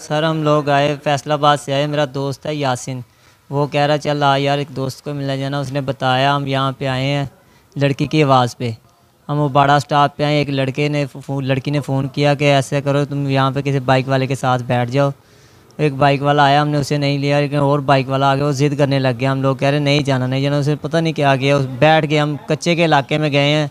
Sir हम लोग आए फैसलाबाद से आए। मेरा दोस्त है यासिन, वो कह रहा चल आ यार एक दोस्त को मिलने जाना। उसने बताया हम यहाँ पे आए हैं लड़की की आवाज़ पे। हम वो बड़ा स्टॉप पे आए। एक लड़की ने फ़ोन किया कि ऐसे करो तुम यहाँ पे किसी बाइक वाले के साथ बैठ जाओ। एक बाइक वाला आया, हमने उसे नहीं लिया, लेकिन और बाइक वाला आ गया, वो ज़िद करने लग गया। हम लोग कह रहे नहीं जाना नहीं जाना, उसे पता नहीं क्या किया, उस बैठ गए। हम कच्चे के इलाके में गए हैं,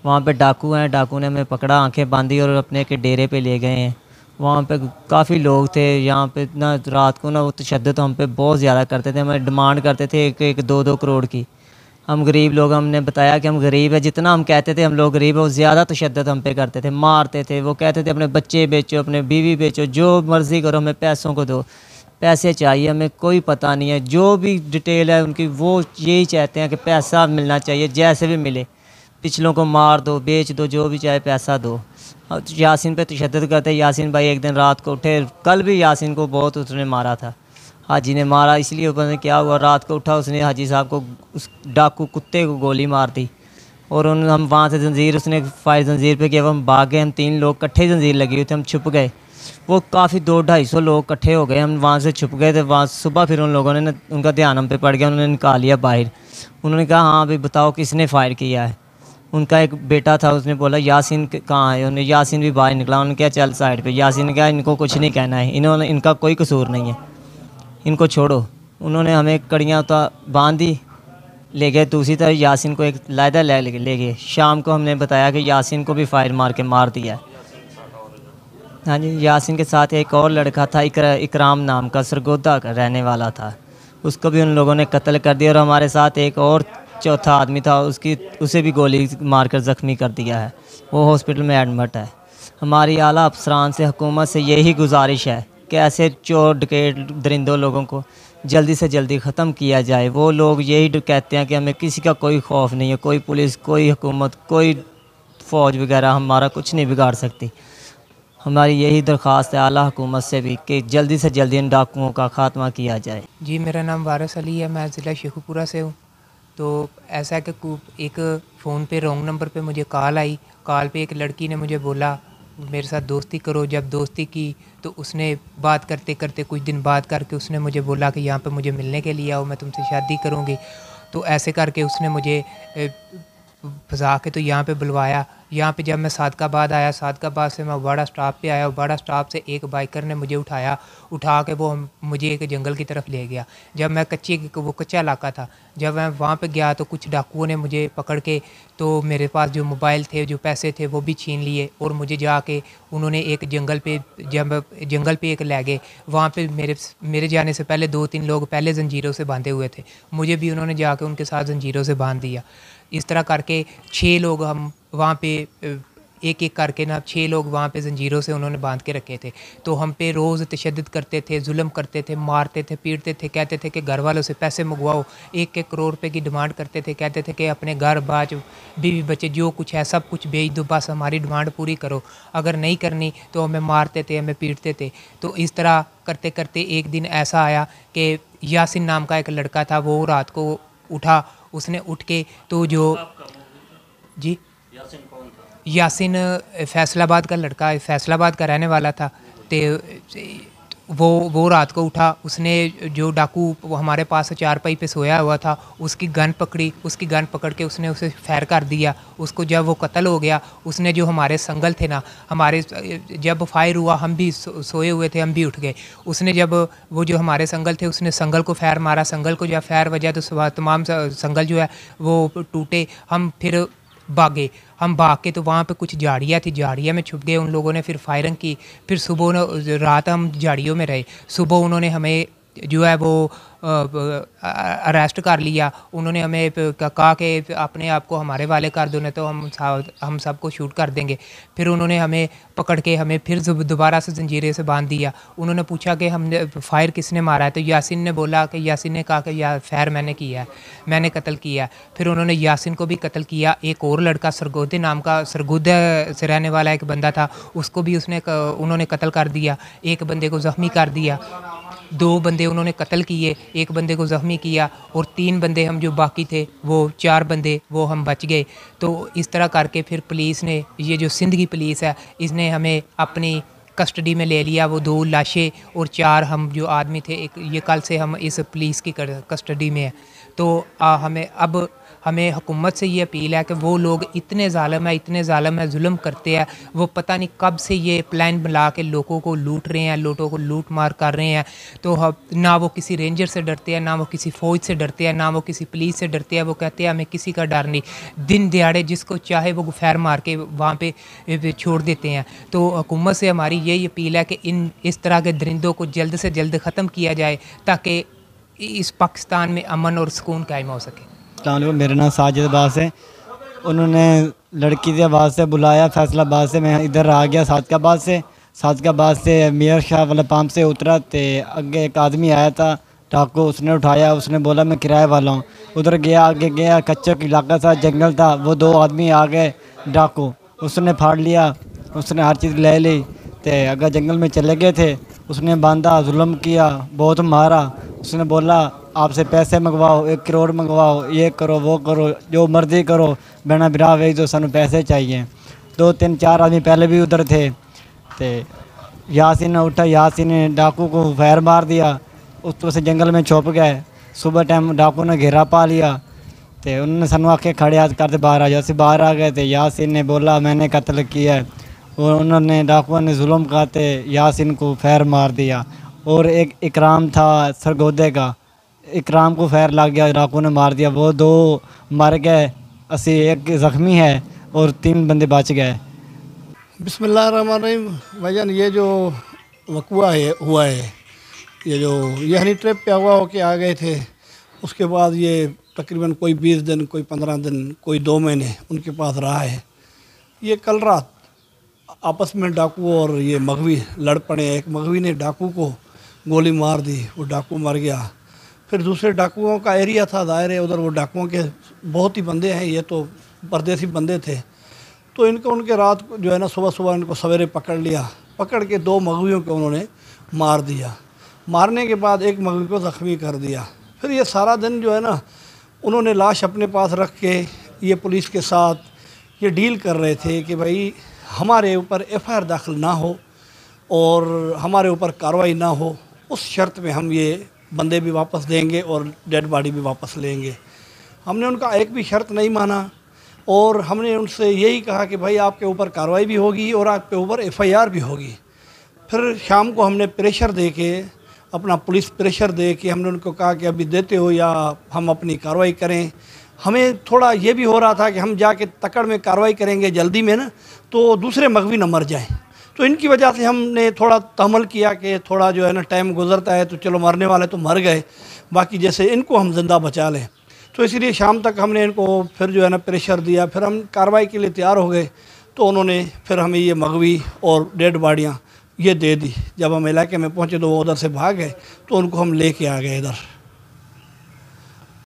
वहाँ पे डाकू हैं। डाकू ने हमें पकड़ा, आंखें बांधी और अपने के डेरे पे ले गए हैं। वहाँ पे काफ़ी लोग थे। यहाँ पे इतना रात को ना वो तशद्दुद हम पे बहुत ज़्यादा करते थे। हमें डिमांड करते थे एक एक 2-2 करोड़ की। हम गरीब लोग, हमने बताया कि हम गरीब है। जितना हम कहते थे हम लोग गरीब है, वो ज़्यादा तशद्दुद हम पे करते थे, मारते थे। वो कहते थे अपने बच्चे बेचो, अपने बीवी बेचो, जो मर्ज़ी करो, हमें पैसों को दो, पैसे चाहिए, हमें कोई पता नहीं है। जो भी डिटेल है उनकी, वो यही चाहते हैं कि पैसा मिलना चाहिए जैसे भी मिले। पिछलों को मार दो, बेच दो, जो भी चाहे पैसा दो। और यासिन पे तशद्दुद करते। यासिन भाई एक दिन रात को उठे, कल भी यासिन को बहुत उसने मारा था, हाजी ने मारा। इसलिए पता नहीं क्या हुआ, रात को उठा उसने हाजी साहब को, उस डाकू कुत्ते को गोली मार दी। और हम वहाँ से जंजीर उसने फायर जंजीर पे किया, हम भाग गए। हम 3 लोग इकट्ठे जंजीर लगी हुई थे, हम छुप गए। वो काफ़ी 200-250 लोग इकट्ठे हो गए, हम वहाँ से छुप गए थे। वहाँ सुबह फिर उन लोगों ने उनका ध्यान हम पे पड़ गया, उन्होंने निकाल लिया बाहर। उन्होंने कहा हाँ भाई बताओ किसने फ़ायर किया है। उनका एक बेटा था, उसने बोला यासिन कहाँ है। उन्हें यासिन भी बाहर निकला। उन्होंने कहा चल साइड पे। यासिन ने कहा इनको कुछ नहीं कहना है, इनका कोई कसूर नहीं है, इनको छोड़ो। उन्होंने हमें कड़ियाँ बांध दी, ले गए दूसरी तरफ। यासिन को एक लायदा ले गए। शाम को हमने बताया कि यासिन को भी फायर मार के मार दिया है। हाँ जी, यासिन के साथ एक और लड़का था, इकराम नाम का, सरगोदा का रहने वाला था। उसको भी उन लोगों ने कत्ल कर दिया। और हमारे साथ एक और चौथा आदमी था, उसे भी गोली मारकर ज़ख्मी कर दिया है। वो हॉस्पिटल में एडमिट है। हमारी आला अफसरान से, हुकूमत से यही गुजारिश है कि ऐसे चोर डकैत दरिंदों लोगों को जल्दी से जल्दी ख़त्म किया जाए। वो लोग यही कहते हैं कि हमें किसी का कोई खौफ नहीं है, कोई पुलिस, कोई हुकूमत, कोई फ़ौज वगैरह हमारा कुछ नहीं बिगाड़ सकती। हमारी यही दरख्वास्त है आला हुकूमत से भी कि जल्दी से जल्दी इन डाकुओं का खात्मा किया जाए। जी मेरा नाम वारिस अली है, मैं ज़िला शेखुपुरा से हूँ। तो ऐसा है कि एक फ़ोन पे रॉन्ग नंबर पे मुझे कॉल आई। कॉल पे एक लड़की ने मुझे बोला मेरे साथ दोस्ती करो। जब दोस्ती की तो उसने बात करते करते कुछ दिन बात करके उसने मुझे बोला कि यहाँ पे मुझे मिलने के लिए आओ, मैं तुमसे शादी करूँगी। तो ऐसे करके उसने मुझे फंसा के तो यहाँ पे बुलवाया। यहाँ पे जब मैं सादकाबाद आया, सादकाबाद से मैं बाड़ा स्टॉप पे आया। बाड़ा स्टॉप से एक बाइकर ने मुझे उठा के वो मुझे एक जंगल की तरफ ले गया। जब मैं वो कच्चा इलाका था, जब मैं वहाँ पे गया तो कुछ डाकुओं ने मुझे पकड़ के, तो मेरे पास जो मोबाइल थे, जो पैसे थे, वो भी छीन लिए। और मुझे जाके उन्होंने एक जंगल पे, जब जंगल पे एक ले गए, वहाँ पे मेरे जाने से पहले 2-3 लोग पहले ज़ंजीरों से बांधे हुए थे। मुझे भी उन्होंने जाके उनके साथ ज़ंजीरों से बांध दिया। इस तरह करके 6 लोग हम वहाँ पे एक एक करके ना 6 लोग वहाँ पे ज़ंजीरों से उन्होंने बांध के रखे थे। तो हम पे रोज़ तशद्दुद करते थे, जुल्म करते थे, मारते थे, पीटते थे। कहते थे कि घर वालों से पैसे मंगवाओ। 1-1 करोड़ रुपए की डिमांड करते थे। कहते थे कि अपने घर बाज, बीवी बच्चे जो कुछ है सब कुछ बेच दो, बस हमारी डिमांड पूरी करो। अगर नहीं करनी तो हमें मारते थे, हमें पीटते थे। तो इस तरह करते करते एक दिन ऐसा आया कि यासिन नाम का एक लड़का था, वो रात को उठा। उसने उठ के तो जो जी यासिन फैसलाबाद का लड़का, फैसलाबाद का रहने वाला था। तो वो रात को उठा। उसने जो डाकू वो हमारे पास चारपाई पे सोया हुआ था, उसकी गन पकड़ी। उसकी गन पकड़ के उसने उसे फायर कर दिया। उसको जब वो कत्ल हो गया, उसने जो हमारे संगल थे ना, हमारे जब फायर हुआ हम भी सोए हुए थे, हम भी उठ गए। उसने जब वो जो हमारे संगल थे, उसने संगल को फायर मारा। संगल को जब फायर बजा तो तमाम संगल जो है वो टूटे। हम फिर भागे। हम भाग के तो वहाँ पे कुछ झाड़ियाँ थी, झाड़ियाँ में छुप गए। उन लोगों ने फिर फायरिंग की। फिर सुबह रात हम झाड़ियों में रहे। सुबह उन्होंने हमें जो है वो अरेस्ट कर लिया। उन्होंने हमें कहा कि अपने आप को हमारे वाले कर दो, नहीं तो हम सबको शूट कर देंगे। फिर उन्होंने हमें पकड़ के हमें फिर दोबारा से जंजीरे से बांध दिया। उन्होंने पूछा कि हमने फायर किसने मारा है, तो यासिन ने बोला कि यासिन ने कहा कि फायर मैंने किया है, मैंने कत्ल किया है। फिर उन्होंने यासिन को भी कत्ल किया। एक और लड़का सरगोदे नाम का, सरगोदा से रहने वाला एक बंदा था, उसको भी उन्होंने कत्ल कर दिया। एक बंदे को ज़ख्मी कर दिया। 2 बंदे उन्होंने कत्ल किए, एक बंदे को ज़ख्मी किया। और 3 बंदे हम जो बाकी थे, वो 4 बंदे वो हम बच गए। तो इस तरह करके फिर पुलिस ने, ये जो सिंध की पुलिस है, इसने हमें अपनी कस्टडी में ले लिया, वो 2 लाशें और 4 हम जो आदमी थे, एक ये कल से हम इस पुलिस की कस्टडी में है। तो हमें हुकूमत से ये अपील है कि वो लोग इतने ज़ालिम है, जुल्म करते हैं। वो पता नहीं कब से ये प्लान बना के लोगों को लूट रहे हैं, लोगों को लूट मार कर रहे हैं। तो ना वो किसी रेंजर से डरते हैं, ना वो किसी फ़ौज से डरते हैं, ना वो किसी पुलिस से डरते हैं। वो कहते हैं हमें किसी का डर नहीं, दिन दिहाड़े जिसको चाहे वो फैर मार के वहाँ पे छोड़ देते हैं। तो हुकूमत से हमारी यही अपील है कि इस तरह के दरिंदों को जल्द से जल्द ख़त्म किया जाए, ताकि इस पाकिस्तान में अमन और सुकून कायम हो सके। मेरा नाम साजिद अब्बास है। उन्होंने लड़की के आवाज़ से बुलाया फैसलाबाद से, मैं इधर आ गया सादकाबाद से मियाँ शाह वाला पंप से उतरा तो आगे एक आदमी आया था डाकू, उसने उठाया, उसने बोला मैं किराए वाला हूँ। उधर गया, आगे गया, कच्चा इलाका था, जंगल था, वो 2 आदमी आ गए डाकू, उसने फाड़ लिया, उसने हर चीज़ ले ली। तो अगर जंगल में चले गए थे, उसने बांधा, जुल्म किया, बहुत मारा। उसने बोला आपसे पैसे मंगवाओ, 1 करोड़ मंगवाओ, ये करो वो करो, जो मर्जी करो, बिना बिरा वे जो सानू पैसे चाहिए। 2 3 4 आदमी पहले भी उधर थे। तो यासीन ने उठा, यासीन ने डाकू को फैर मार दिया, उस से जंगल में छुप गए। सुबह टाइम डाकू ने घेरा पा लिया, तो उन्होंने सानू आके खड़े हाथ करते बाहर आ जाओ। ਅਸੀਂ बाहर आ गए। तो यासीन ने बोला मैंने कत्ल किया है, और उन्होंने डाकुओं ने जुल्म करते यासीन को फैर मार दिया। और एक इकराम था सरगोदे का, इकराम को फैर लग गया, डाकू ने मार दिया, वो 2 मर गए, असी एक ज़ख्मी है और 3 बंदे बच गए। बिस्मिल्लाहिर्रहमानिर्रहीम। भाईजान ये जो वक़ुआ हुआ है, ये जो ये हनी ट्रिप पे हुआ हो के आ गए थे, उसके बाद ये तकरीबन कोई 20 दिन, कोई 15 दिन, कोई 2 महीने उनके पास रहा है। ये कल रात आपस में डाकू और ये मगवी लड़ पड़े। एक मगवी ने डाकू को गोली मार दी, वो डाकू मर गया। फिर दूसरे डाकुओं का एरिया था, दायरे है उधर, वो डाकुओं के बहुत ही बंदे हैं, ये तो परदेसी बंदे थे। तो इनको उनके रात को जो है ना, सुबह इनको सवेरे पकड़ लिया, पकड़ के 2 मगवियों को उन्होंने मार दिया। मारने के बाद एक मगवी को ज़ख्मी कर दिया। फिर ये सारा दिन जो है ना, उन्होंने लाश अपने पास रख के ये पुलिस के साथ ये डील कर रहे थे कि भाई हमारे ऊपर FIR दाखिल ना हो और हमारे ऊपर कार्रवाई ना हो, उस शर्त में हम ये बंदे भी वापस देंगे और डेड बॉडी भी वापस लेंगे। हमने उनका एक भी शर्त नहीं माना और हमने उनसे यही कहा कि भाई आपके ऊपर कार्रवाई भी होगी और आपके ऊपर FIR भी होगी। फिर शाम को हमने प्रेशर दे के, अपना पुलिस प्रेशर दे के हमने उनको कहा कि अभी देते हो या हम अपनी कार्रवाई करें। हमें थोड़ा ये भी हो रहा था कि हम जाके तकड़ में कार्रवाई करेंगे जल्दी में ना, तो दूसरे मगवी न मर जाएं। तो इनकी वजह से हमने थोड़ा तहम्मुल किया कि थोड़ा जो है ना टाइम गुजरता है तो चलो मरने वाले तो मर गए, बाकी जैसे इनको हम ज़िंदा बचा लें। तो इसीलिए शाम तक हमने इनको फिर जो है ना प्रेशर दिया। फिर हम कार्रवाई के लिए तैयार हो गए, तो उन्होंने फिर हमें ये मगवी और डेड बॉडियाँ ये दे दी। जब हम इलाके में पहुँचे तो वो उधर से भाग गए, तो उनको हम लेके आ गए इधर।